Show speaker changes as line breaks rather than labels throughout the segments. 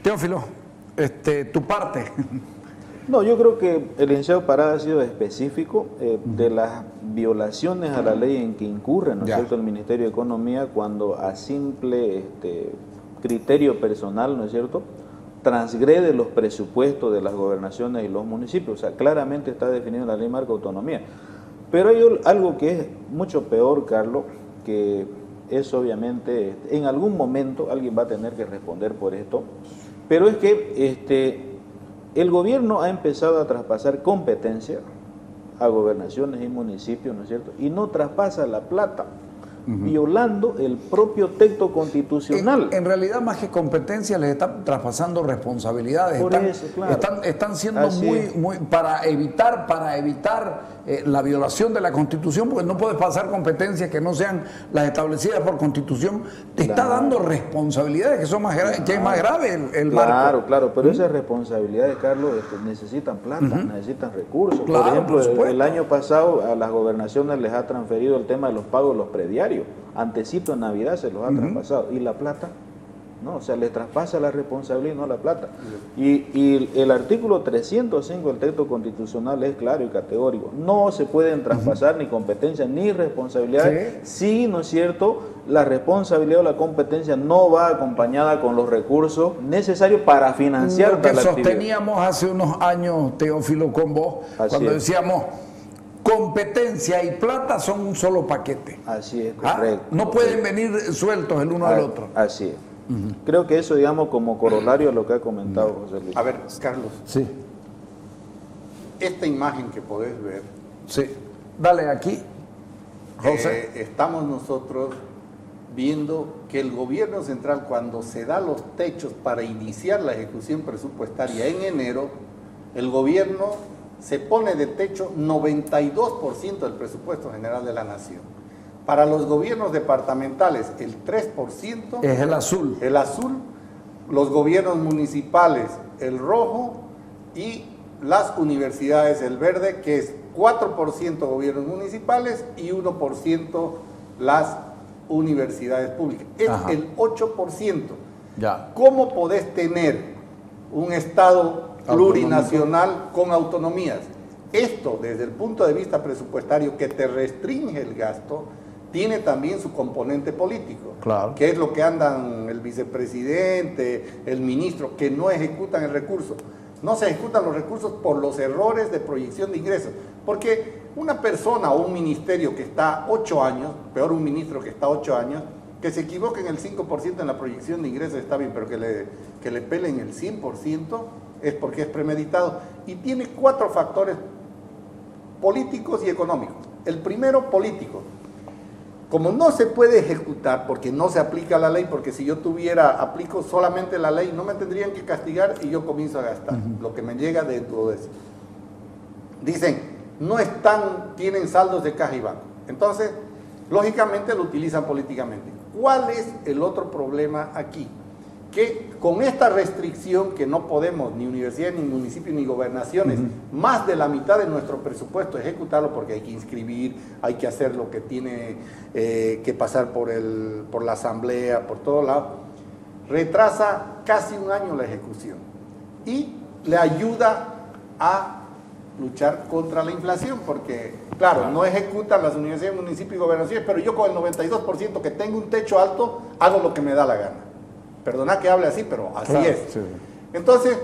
Teófilo, tu parte.
No, yo creo que el licenciado Parada ha sido específico de las violaciones a la ley en que incurre, ¿no es cierto?, el Ministerio de Economía cuando a simple criterio personal, ¿no es cierto?, transgrede los presupuestos de las gobernaciones y los municipios. O sea, claramente está definido en la ley marco de autonomía. Pero hay algo que es mucho peor, Carlos, que es obviamente, en algún momento alguien va a tener que responder por esto, pero es que el gobierno ha empezado a traspasar competencia a gobernaciones y municipios, ¿no es cierto?, y no traspasa la plata, violando el propio texto constitucional.
En realidad, más que competencia, les están traspasando responsabilidades.
Por eso, claro.
Están siendo muy para evitar la violación de la Constitución, porque no puedes pasar competencias que no sean las establecidas por Constitución. Te está dando responsabilidades que son más graves, que es más grave el marco.
Claro, pero esas responsabilidades, Carlos, necesitan plata, necesitan recursos.
Claro,
por ejemplo, el año pasado a las gobernaciones les ha transferido el tema de los pagos de los prediarios. Antecito en Navidad se los ha traspasado. ¿Y la plata? No, o sea, le traspasa la responsabilidad y no la plata. Y el artículo 305 del texto constitucional es claro y categórico. No se pueden traspasar ni competencias ni responsabilidades si, ¿no es cierto?, la responsabilidad o la competencia no va acompañada con los recursos necesarios para financiar
lo que
tal actividad.
sosteníamos hace unos años, Teófilo, con vos, cuando decíamos competencia y plata son un solo paquete.
Así es, correcto.
No pueden venir sueltos el uno del otro.
Así es. Creo que eso, digamos, como corolario a lo que ha comentado José Luis.
A ver, Carlos.
Sí.
Esta imagen que podés ver.
Sí. Dale aquí, José.
Estamos nosotros viendo que el gobierno central, cuando se da los techos para iniciar la ejecución presupuestaria en enero, el gobierno se pone de techo 92% del presupuesto general de la nación. Para los gobiernos departamentales, el 3%
es el azul.
El azul, los gobiernos municipales, el rojo, y las universidades, el verde, que es 4% gobiernos municipales y 1% las universidades públicas. Es el 8%.
Ya.
¿Cómo podés tener un Estado plurinacional con autonomías? Esto, desde el punto de vista presupuestario, que te restringe el gasto, tiene también su componente político,
claro,
que es lo que andan el vicepresidente, el ministro, que no ejecutan el recurso. No se ejecutan los recursos por los errores de proyección de ingresos, porque una persona o un ministerio que está 8 años, peor un ministro que está 8 años, que se equivoque en el 5% en la proyección de ingresos está bien, pero que le pelen el 100% es porque es premeditado. Y tiene 4 factores políticos y económicos. El primero, político. Como no se puede ejecutar porque no se aplica la ley, porque si yo aplico solamente la ley, no me tendrían que castigar y yo comienzo a gastar lo que me llega dentro de eso. Dicen, tienen saldos de caja y banco. Entonces, lógicamente lo utilizan políticamente. ¿Cuál es el otro problema aquí? Que con esta restricción que no podemos, ni universidades, ni municipios, ni gobernaciones, más de la mitad de nuestro presupuesto ejecutarlo, porque hay que inscribir, hay que hacer lo que tiene que pasar por la asamblea, por todo lado, retrasa casi un año la ejecución y le ayuda a luchar contra la inflación, porque claro, no ejecutan las universidades, municipios y gobernaciones, pero yo con el 92% que tengo un techo alto, hago lo que me da la gana. Perdona que hable así, pero así es. Sí. Entonces,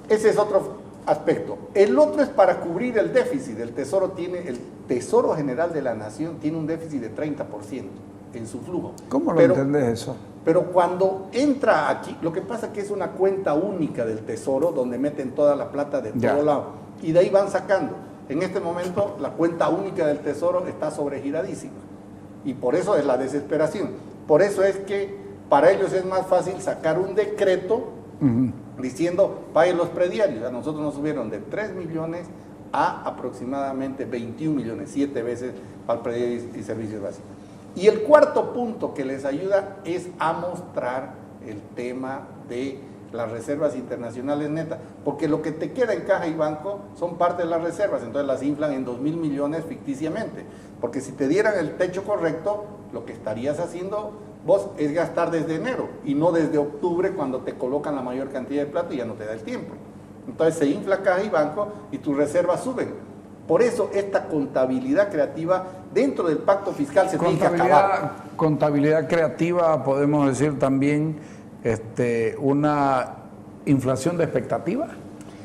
ese es otro aspecto. El otro es para cubrir el déficit. El Tesoro General de la Nación tiene un déficit de 30% en su flujo.
¿Cómo lo entendés eso?
Pero cuando entra aquí, lo que pasa es que es una cuenta única del Tesoro donde meten toda la plata de todo lado y de ahí van sacando. En este momento, la cuenta única del Tesoro está sobregiradísima y por eso es la desesperación. Por eso es que para ellos es más fácil sacar un decreto diciendo paguen los prediarios. A nosotros nos subieron de 3 millones a aproximadamente 21 millones, 7 veces para el prediario y servicios básicos. Y el cuarto punto que les ayuda es a mostrar el tema de las reservas internacionales netas, porque lo que te queda en caja y banco son parte de las reservas, entonces las inflan en 2.000 millones ficticiamente, porque si te dieran el techo correcto, lo que estarías haciendo vos es gastar desde enero y no desde octubre cuando te colocan la mayor cantidad de plata y ya no te da el tiempo. Entonces se infla caja y banco y tus reservas suben. Por eso esta contabilidad creativa dentro del pacto fiscal se tiene que acabar.
Contabilidad creativa, podemos decir también una inflación de expectativa.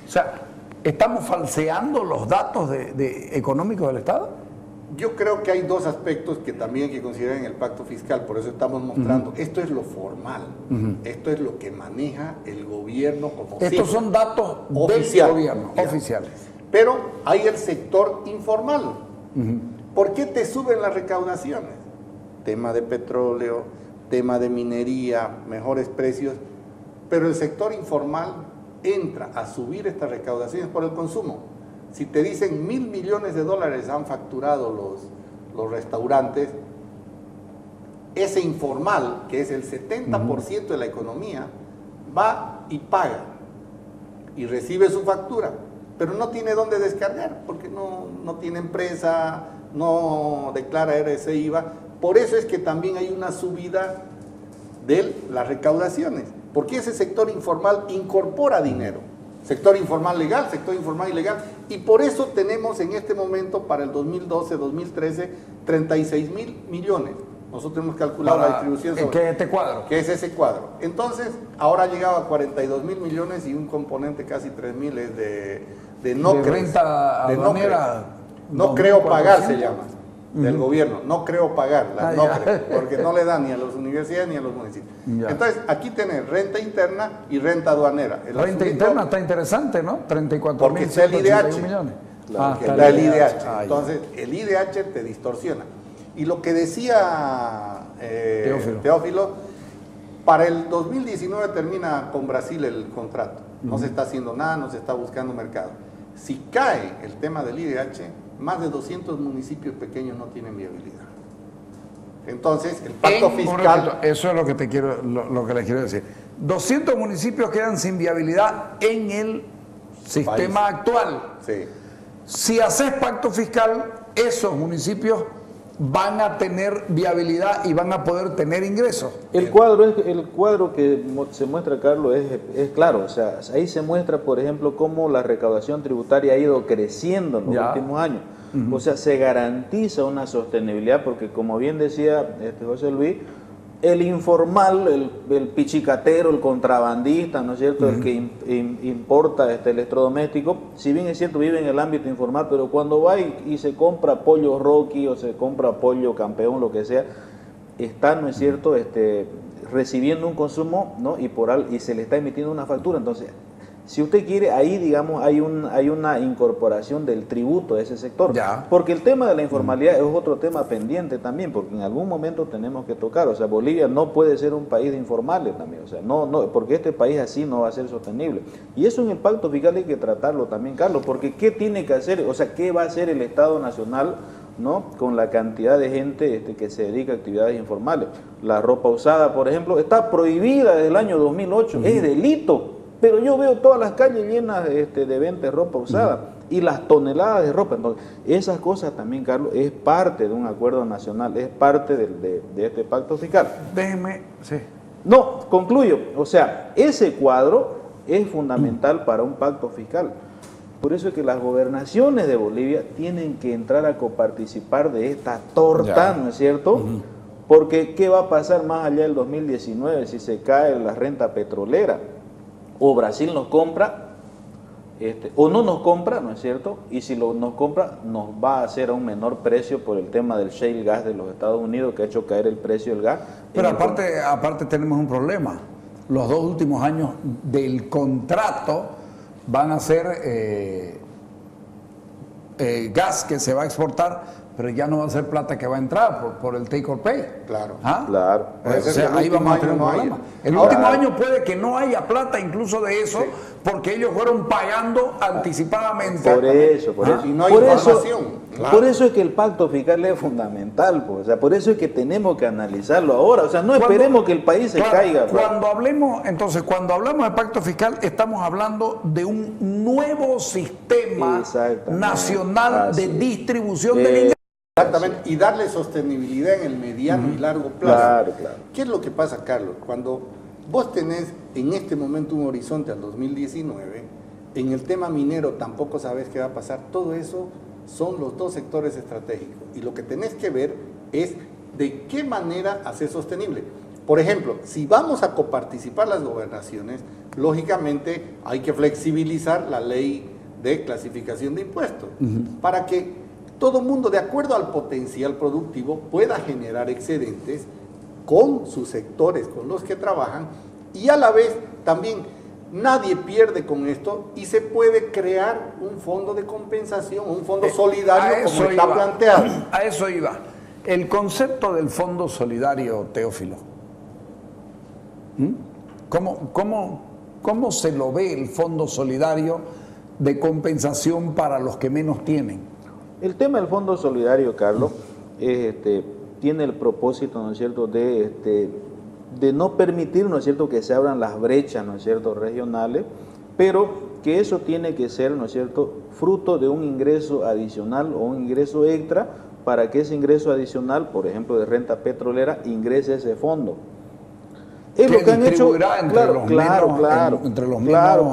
O sea, ¿estamos falseando los datos económicos del Estado?
Yo creo que hay dos aspectos que también hay que considerar en el pacto fiscal, por eso estamos mostrando, esto es lo formal, esto es lo que maneja el gobierno como
estos son datos
oficial,
del gobierno, oficiales.
Pero hay el sector informal. ¿Por qué te suben las recaudaciones? Tema de petróleo, tema de minería, mejores precios, pero el sector informal entra a subir estas recaudaciones por el consumo. Si te dicen $1.000 millones han facturado los restaurantes, ese informal, que es el 70% de la economía, va y paga y recibe su factura, pero no tiene dónde descargar porque no tiene empresa, no declara RC IVA. Por eso es que también hay una subida de las recaudaciones, porque ese sector informal incorpora dinero. Sector informal legal, sector informal ilegal, y por eso tenemos en este momento para el 2012-2013 36.000 millones. Nosotros hemos calculado la distribución sobre...
¿Qué es este cuadro?
¿Qué es ese cuadro? Entonces, ahora ha llegado a 42.000 millones y un componente casi 3.000 es de no
de renta aduanera.
No creo pagar se llama, del gobierno. No creo pagar, porque no le dan ni a las universidades ni a los municipios. Entonces, aquí tenés renta interna y renta aduanera.
Renta interna está interesante, ¿no? 34.181 millones.
Está el IDH. Entonces, el IDH te distorsiona. Y lo que decía Teófilo, para el 2019 termina con Brasil el contrato. No se está haciendo nada, no se está buscando mercado. Si cae el tema del IDH, más de 200 municipios pequeños no tienen viabilidad. Entonces, el pacto fiscal...
Eso es lo que les quiero decir. 200 municipios quedan sin viabilidad en el sistema actual.
Sí.
Si haces pacto fiscal, esos municipios van a tener viabilidad y van a poder tener ingresos.
El cuadro que se muestra, Carlos, es claro. O sea, ahí se muestra, por ejemplo, cómo la recaudación tributaria ha ido creciendo en los últimos años. O sea, se garantiza una sostenibilidad porque, como bien decía José Luis, el informal, el pichicatero, el contrabandista, ¿no es cierto?, el que importa electrodoméstico, si bien es cierto, vive en el ámbito informal, pero cuando va y se compra pollo Rocky o se compra pollo Campeón, lo que sea, está, ¿no es cierto?, recibiendo un consumo, ¿no?, y se le está emitiendo una factura. Entonces, si usted quiere, ahí, digamos, hay una incorporación del tributo de ese sector. Porque el tema de la informalidad es otro tema pendiente también, porque en algún momento tenemos que tocar. O sea, Bolivia no puede ser un país de informales también. O sea, no, porque este país así no va a ser sostenible. Y eso en el pacto fiscal hay que tratarlo también, Carlos, porque ¿qué tiene que hacer? O sea, ¿qué va a hacer el Estado Nacional, ¿no?, con la cantidad de gente que se dedica a actividades informales? La ropa usada, por ejemplo, está prohibida desde el año 2008. Es delito. Pero yo veo todas las calles llenas de venta de ropa usada y las toneladas de ropa. Entonces, esas cosas también, Carlos, es parte de un acuerdo nacional, es parte de este pacto fiscal.
Déjeme, sí.
No, concluyo. O sea, ese cuadro es fundamental para un pacto fiscal. Por eso es que las gobernaciones de Bolivia tienen que entrar a coparticipar de esta torta, ¿no es cierto? Porque ¿qué va a pasar más allá del 2019 si se cae la renta petrolera? O Brasil nos compra, o no nos compra, ¿no es cierto? Y si nos compra, nos va a hacer a un menor precio por el tema del shale gas de los Estados Unidos, que ha hecho caer el precio del gas.
Pero aparte tenemos un problema. Los 2 últimos años del contrato van a ser gas que se va a exportar pero ya no va a ser plata que va a entrar por el take or pay.
Claro.
¿Ah?
Claro.
Puede ser que el
ahí
último
vamos a tener
año
un
no
problema.
haya.
El
Ahora,
último año puede que no haya plata incluso de eso, porque ellos fueron pagando anticipadamente.
Por eso, por eso.
Y no hay
por
información. Claro.
Por eso es que el pacto fiscal es fundamental, pues. O sea, por eso es que tenemos que analizarlo ahora. O sea, no esperemos que el país se caiga. Pues.
Cuando hablamos de pacto fiscal, estamos hablando de un nuevo sistema nacional de distribución del ingreso.
Exactamente, y darle sostenibilidad en el mediano y largo plazo.
Claro, claro.
¿Qué es lo que pasa, Carlos? Cuando vos tenés en este momento un horizonte al 2019, en el tema minero tampoco sabes qué va a pasar, todo eso son los dos sectores estratégicos. Y lo que tenés que ver es de qué manera hacer sostenible. Por ejemplo, si vamos a coparticipar las gobernaciones, lógicamente hay que flexibilizar la ley de clasificación de impuestos para que todo mundo, de acuerdo al potencial productivo, pueda generar excedentes con sus sectores, con los que trabajan, y a la vez también nadie pierde con esto y se puede crear un fondo de compensación, un fondo solidario como está planteado.
A eso iba. El concepto del fondo solidario, Teófilo. ¿Cómo se lo ve el fondo solidario de compensación para los que menos tienen?
El tema del Fondo Solidario, Carlos, tiene el propósito, ¿no es cierto?, de no permitir, ¿no es cierto?, que se abran las brechas, ¿no es cierto?, regionales, pero que eso tiene que ser, ¿no es cierto?, fruto de un ingreso adicional o un ingreso extra para que ese ingreso adicional, por ejemplo, de renta petrolera, ingrese a ese fondo. Es lo que han hecho, claro,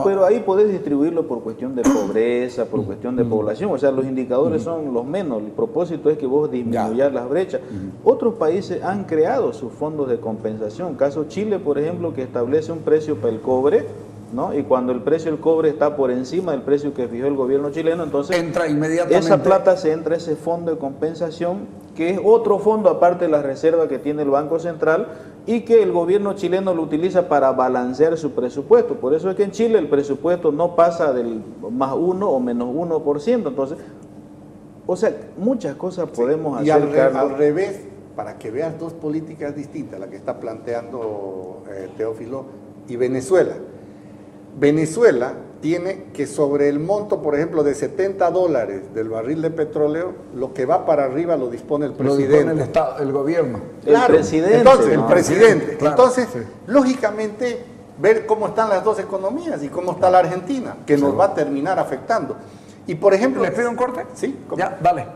pero ahí podés distribuirlo por cuestión de pobreza, por cuestión de población, o sea, los indicadores son los menos, el propósito es que vos disminuyas las brechas. Otros países han creado sus fondos de compensación, caso Chile, por ejemplo, que establece un precio para el cobre, ¿no? Y cuando el precio del cobre está por encima del precio que fijó el gobierno chileno, entonces
entra inmediatamente.
Esa plata se entra a ese fondo de compensación, que es otro fondo aparte de la reserva que tiene el Banco Central y que el gobierno chileno lo utiliza para balancear su presupuesto. Por eso es que en Chile el presupuesto no pasa del más 1 o menos 1%. Entonces, o sea, muchas cosas podemos hacer.
Y al revés, para que veas dos políticas distintas, la que está planteando Teófilo y Venezuela. Venezuela tiene que sobre el monto, por ejemplo, de $70 del barril de petróleo, lo que va para arriba lo dispone el presidente.
Lo dispone el Estado, el gobierno.
Claro,
el presidente.
Entonces,
¿no?
el presidente.
Claro,
entonces,
sí.
lógicamente, ver cómo están las dos economías y cómo está la Argentina, que nos va a terminar afectando. Y, por ejemplo...
¿Les pido un corte?
Sí. ¿cómo?
Ya, dale.